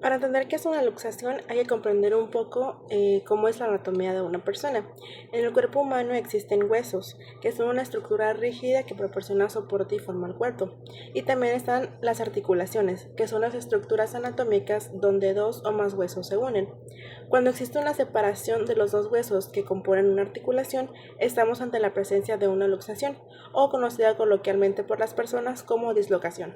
Para entender qué es una luxación hay que comprender un poco cómo es la anatomía de una persona. En el cuerpo humano existen huesos, que son una estructura rígida que proporciona soporte y forma al cuerpo. Y también están las articulaciones, que son las estructuras anatómicas donde dos o más huesos se unen. Cuando existe una separación de los dos huesos que componen una articulación, estamos ante la presencia de una luxación, o conocida coloquialmente por las personas como dislocación.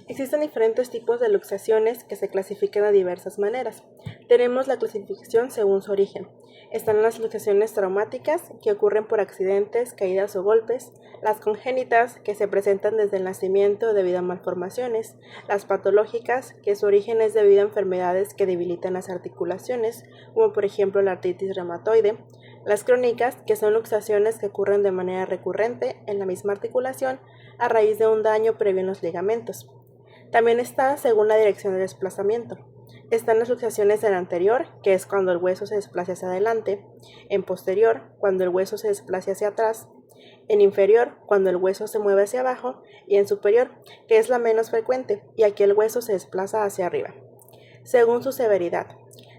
Existen diferentes tipos de luxaciones que se clasifican de diversas maneras. Tenemos la clasificación según su origen. Están las luxaciones traumáticas, que ocurren por accidentes, caídas o golpes, las congénitas, que se presentan desde el nacimiento debido a malformaciones, las patológicas, que su origen es debido a enfermedades que debilitan las articulaciones, como por ejemplo la artritis reumatoide, las crónicas, que son luxaciones que ocurren de manera recurrente en la misma articulación a raíz de un daño previo en los ligamentos. También está según la dirección de desplazamiento. Están las luxaciones en anterior, que es cuando el hueso se desplaza hacia adelante; en posterior, cuando el hueso se desplaza hacia atrás; en inferior, cuando el hueso se mueve hacia abajo; y en superior, que es la menos frecuente, y aquí el hueso se desplaza hacia arriba. Según su severidad,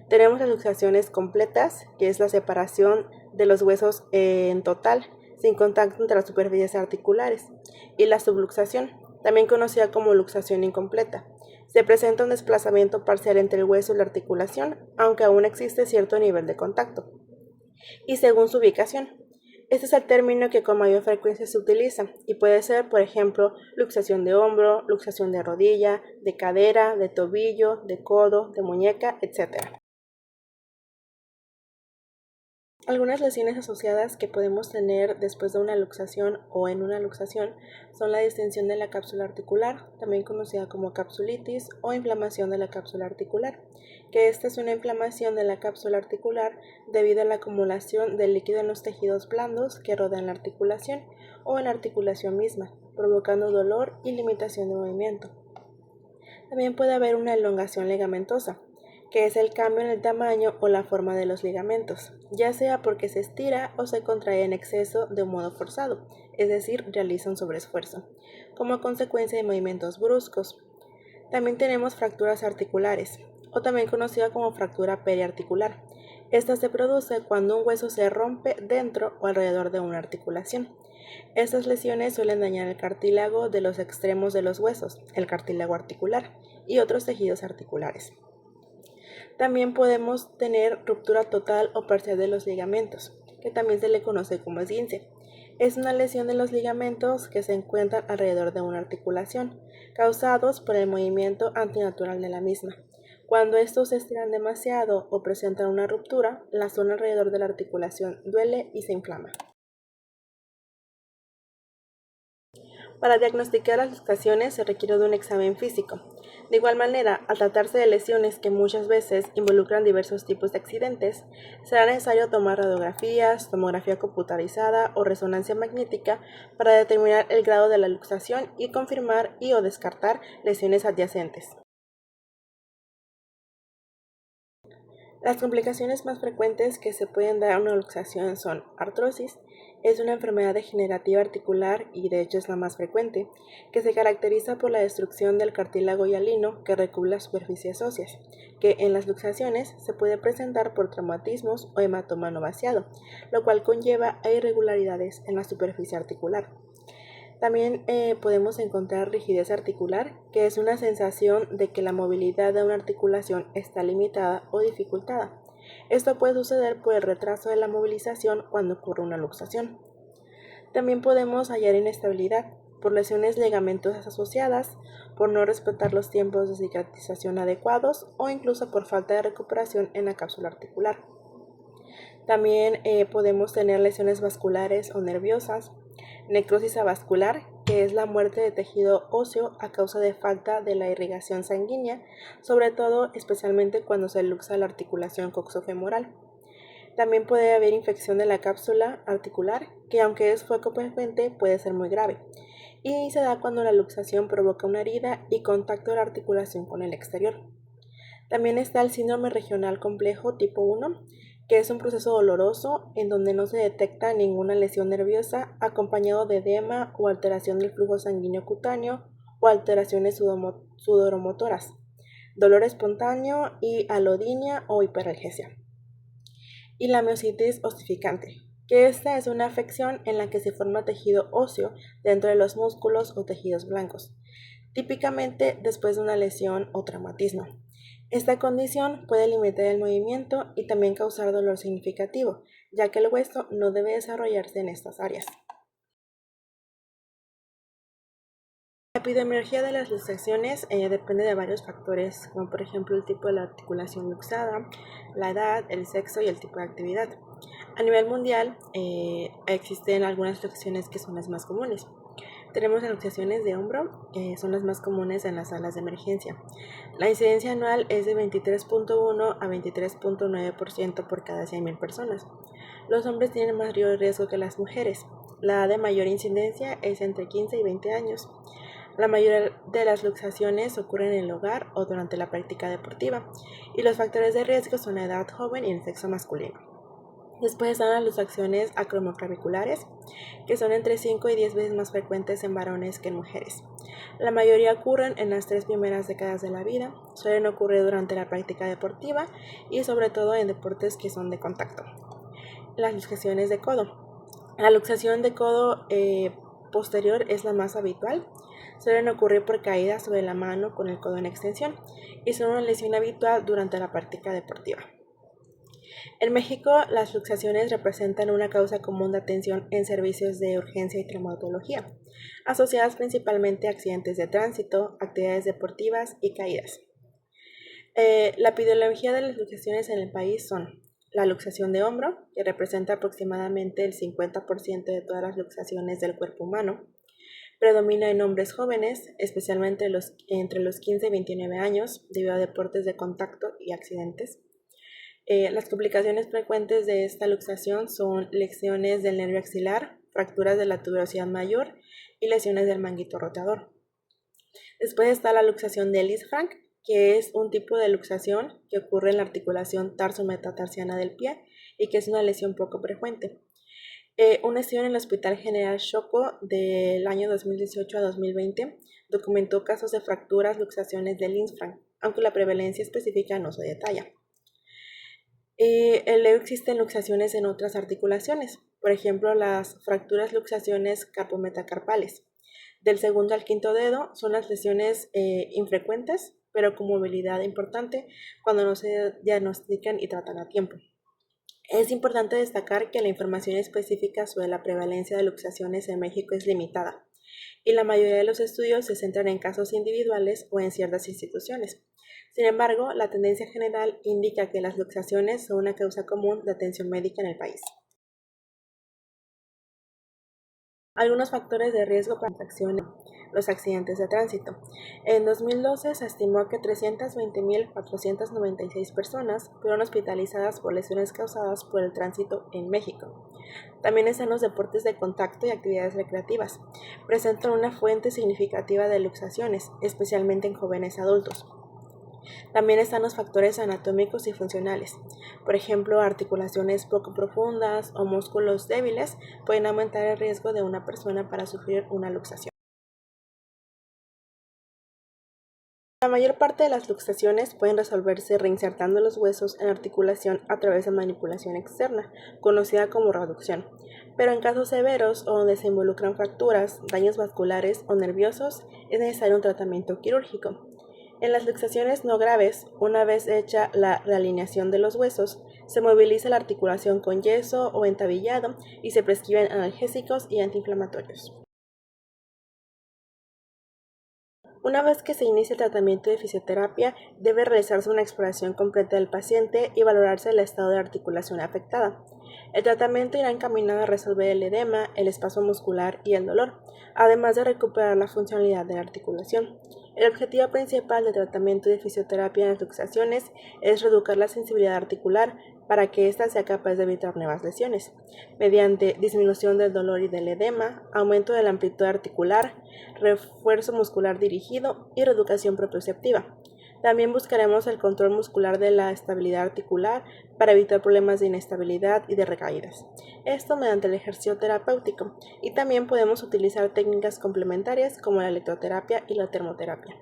tenemos las luxaciones completas, que es la separación de los huesos en total, sin contacto entre las superficies articulares, y la subluxación, también conocida como luxación incompleta. Se presenta un desplazamiento parcial entre el hueso y la articulación, aunque aún existe cierto nivel de contacto. Y según su ubicación, este es el término que con mayor frecuencia se utiliza y puede ser, por ejemplo, luxación de hombro, luxación de rodilla, de cadera, de tobillo, de codo, de muñeca, etc. Algunas lesiones asociadas que podemos tener después de una luxación o en una luxación son la distensión de la cápsula articular, también conocida como capsulitis o inflamación de la cápsula articular, que esta es una inflamación de la cápsula articular debido a la acumulación de líquido en los tejidos blandos que rodean la articulación o en la articulación misma, provocando dolor y limitación de movimiento. También puede haber una elongación ligamentosa, que es el cambio en el tamaño o la forma de los ligamentos, ya sea porque se estira o se contrae en exceso de un modo forzado, es decir, realiza un sobreesfuerzo, como consecuencia de movimientos bruscos. También tenemos fracturas articulares, o también conocida como fractura periarticular. Esta se produce cuando un hueso se rompe dentro o alrededor de una articulación. Estas lesiones suelen dañar el cartílago de los extremos de los huesos, el cartílago articular y otros tejidos articulares. También podemos tener ruptura total o parcial de los ligamentos, que también se le conoce como esguince. Es una lesión de los ligamentos que se encuentran alrededor de una articulación, causados por el movimiento antinatural de la misma. Cuando estos se estiran demasiado o presentan una ruptura, la zona alrededor de la articulación duele y se inflama. Para diagnosticar las luxaciones se requiere de un examen físico. De igual manera, al tratarse de lesiones que muchas veces involucran diversos tipos de accidentes, será necesario tomar radiografías, tomografía computarizada o resonancia magnética para determinar el grado de la luxación y confirmar y o descartar lesiones adyacentes. Las complicaciones más frecuentes que se pueden dar a una luxación son artrosis. Es una enfermedad degenerativa articular y de hecho es la más frecuente, que se caracteriza por la destrucción del cartílago hialino que recubre las superficies óseas, que en las luxaciones se puede presentar por traumatismos o hematoma no vaciado, lo cual conlleva a irregularidades en la superficie articular. También podemos encontrar rigidez articular, que es una sensación de que la movilidad de una articulación está limitada o dificultada. Esto puede suceder por el retraso de la movilización cuando ocurre una luxación. También podemos hallar inestabilidad por lesiones ligamentosas asociadas, por no respetar los tiempos de cicatrización adecuados o incluso por falta de recuperación en la cápsula articular. También podemos tener lesiones vasculares o nerviosas, necrosis avascular, que es la muerte de tejido óseo a causa de falta de la irrigación sanguínea, sobre todo especialmente cuando se luxa la articulación coxofemoral. También puede haber infección de la cápsula articular, que aunque es poco frecuente puede ser muy grave, y se da cuando la luxación provoca una herida y contacto de la articulación con el exterior. También está el síndrome regional complejo tipo 1, que es un proceso doloroso en donde no se detecta ninguna lesión nerviosa acompañado de edema o alteración del flujo sanguíneo cutáneo o o alteraciones sudoromotoras, dolor espontáneo y alodinia o hiperalgesia. Y la miositis osificante, que esta es una afección en la que se forma tejido óseo dentro de los músculos o tejidos blancos, típicamente después de una lesión o traumatismo. Esta condición puede limitar el movimiento y también causar dolor significativo, ya que el hueso no debe desarrollarse en estas áreas. La epidemiología de las luxaciones depende de varios factores, como por ejemplo el tipo de la articulación luxada, la edad, el sexo y el tipo de actividad. A nivel mundial existen algunas luxaciones que son las más comunes. Tenemos las luxaciones de hombro, que son las más comunes en las salas de emergencia. La incidencia anual es de 23.1 a 23.9% por cada 100.000 personas. Los hombres tienen mayor riesgo que las mujeres. La edad de mayor incidencia es entre 15 y 20 años. La mayoría de las luxaciones ocurren en el hogar o durante la práctica deportiva, y los factores de riesgo son la edad joven y el sexo masculino. Después están las luxaciones acromoclaviculares, que son entre 5 y 10 veces más frecuentes en varones que en mujeres. La mayoría ocurren en las 3 primeras décadas de la vida, suelen ocurrir durante la práctica deportiva y sobre todo en deportes que son de contacto. Las luxaciones de codo. La luxación de codo posterior es la más habitual. Suelen ocurrir por caída sobre la mano con el codo en extensión y son una lesión habitual durante la práctica deportiva. En México, las luxaciones representan una causa común de atención en servicios de urgencia y traumatología, asociadas principalmente a accidentes de tránsito, actividades deportivas y caídas. La epidemiología de las luxaciones en el país son la luxación de hombro, que representa aproximadamente el 50% de todas las luxaciones del cuerpo humano. Predomina en hombres jóvenes, especialmente entre los 15 y 29 años, debido a deportes de contacto y accidentes. Las complicaciones frecuentes de esta luxación son lesiones del nervio axilar, fracturas de la tuberosidad mayor y lesiones del manguito rotador. Después está la luxación de Lisfranc, que es un tipo de luxación que ocurre en la articulación tarso-metatarsiana del pie y que es una lesión poco frecuente. Un estudio en el Hospital General Choco del año 2018 a 2020 documentó casos de fracturas, luxaciones de Lisfranc, aunque la prevalencia específica no se detalla. Luego existen luxaciones en otras articulaciones, por ejemplo las fracturas luxaciones carpometacarpales. Del segundo al quinto dedo son las lesiones infrecuentes, pero con movilidad importante cuando no se diagnostican y tratan a tiempo. Es importante destacar que la información específica sobre la prevalencia de luxaciones en México es limitada, y la mayoría de los estudios se centran en casos individuales o en ciertas instituciones. Sin embargo, la tendencia general indica que las luxaciones son una causa común de atención médica en el país. Algunos factores de riesgo para los accidentes de tránsito. En 2012 se estimó que 320.496 personas fueron hospitalizadas por lesiones causadas por el tránsito en México. También están los deportes de contacto y actividades recreativas. Presentan una fuente significativa de luxaciones, especialmente en jóvenes adultos. También están los factores anatómicos y funcionales. Por ejemplo, articulaciones poco profundas o músculos débiles pueden aumentar el riesgo de una persona para sufrir una luxación. La mayor parte de las luxaciones pueden resolverse reinsertando los huesos en la articulación a través de manipulación externa, conocida como reducción, pero en casos severos o donde se involucran fracturas, daños vasculares o nerviosos, es necesario un tratamiento quirúrgico. En las luxaciones no graves, una vez hecha la realineación de los huesos, se moviliza la articulación con yeso o entabillado y se prescriben analgésicos y antiinflamatorios. Una vez que se inicia el tratamiento de fisioterapia, debe realizarse una exploración completa del paciente y valorarse el estado de articulación afectada. El tratamiento irá encaminado a resolver el edema, el espasmo muscular y el dolor, además de recuperar la funcionalidad de la articulación. El objetivo principal del tratamiento de fisioterapia en las luxaciones es reducir la sensibilidad articular para que ésta sea capaz de evitar nuevas lesiones, mediante disminución del dolor y del edema, aumento de la amplitud articular, refuerzo muscular dirigido y reeducación proprioceptiva. También buscaremos el control muscular de la estabilidad articular para evitar problemas de inestabilidad y de recaídas. Esto mediante el ejercicio terapéutico, y también podemos utilizar técnicas complementarias como la electroterapia y la termoterapia.